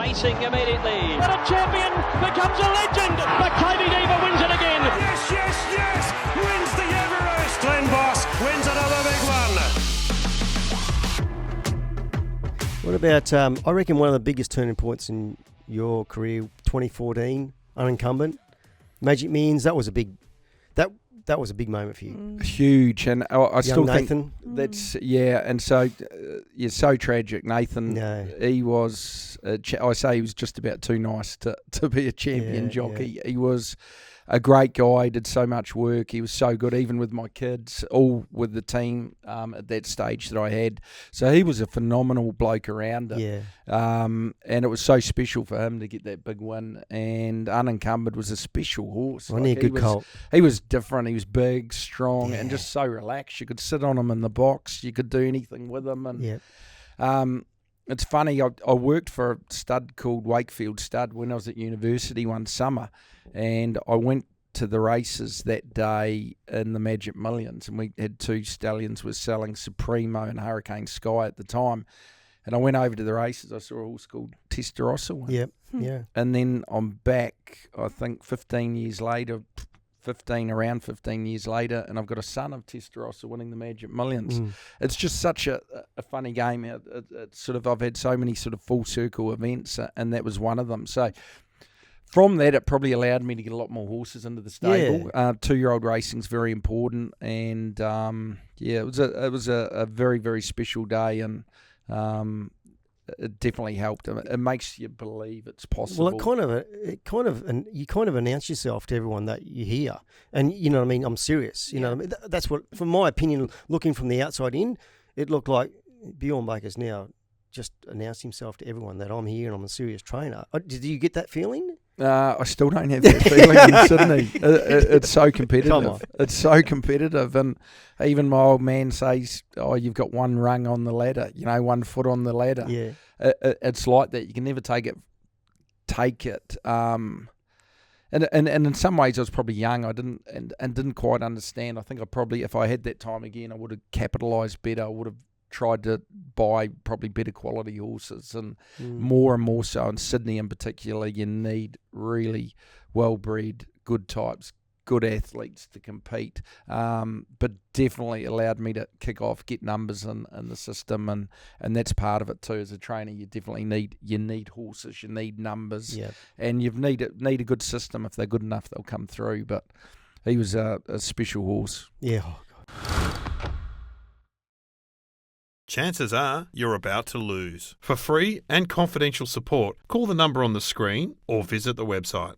racing immediately. But a champion becomes a legend. Maccabi Diva wins it again. Yes, yes, yes! Wins the Everest. Glen wins another big one. What about, I reckon one of the biggest turning points in your career, 2014, Unencumbered, Magic Millions, that was a big moment for you. Huge, and I still Nathan. think that's, and so, so tragic. Nathan, he was, I say he was just about too nice to be a champion jockey. Yeah. He was a great guy, did so much work. He was so good, even with my kids, all with the team at that stage that I had. So he was a phenomenal bloke around it. Yeah. And it was so special for him to get that big win. And Unencumbered was a special horse. Wasn't he a good colt? He was different. He was big, strong, and just so relaxed. You could sit on him in the box. You could do anything with him. And it's funny, I worked for a stud called Wakefield Stud when I was at university one summer, and I went to the races that day in the Magic Millions, and we had two stallions were selling Supremo and Hurricane Sky at the time, and I went over to the races. I saw a horse called Testarossa. Yep, yeah. And then I'm back, I think 15 years later, around 15 years later, and I've got a son of Testarossa winning the Magic Millions. It's just such a funny game. It's sort of, I've had so many sort of full circle events, and that was one of them. So from that, it probably allowed me to get a lot more horses into the stable. 2-year-old racing's very important, and it was a very, very special day, and it definitely helped. It makes you believe it's possible. Well, and you kind of announce yourself to everyone that you're here, and you know what I mean. I'm serious. You know what I mean. That's what, from my opinion, looking from the outside in, it looked like Bjorn Baker's now just announced himself to everyone that I'm here and I'm a serious trainer. Did you get that feeling? I still don't have that feeling in Sydney. It's so competitive. Come on. It's so competitive, and even my old man says, "Oh, you've got one rung on the ladder. 1 foot on the ladder." Yeah, it's like that. You can never take it. And in some ways, I was probably young. I didn't quite understand. I think I probably, if I had that time again, I would have capitalised better. I would have tried to buy probably better quality horses, and more so in Sydney in particular, you need really well-bred, good types, good athletes to compete, but definitely allowed me to kick off, get numbers in the system, and that's part of it too. As a trainer, you definitely need horses, you need numbers, and you need a good system. If they're good enough, they'll come through. But he was a special horse. Yeah. Oh, God. Chances are you're about to lose. For free and confidential support, call the number on the screen or visit the website.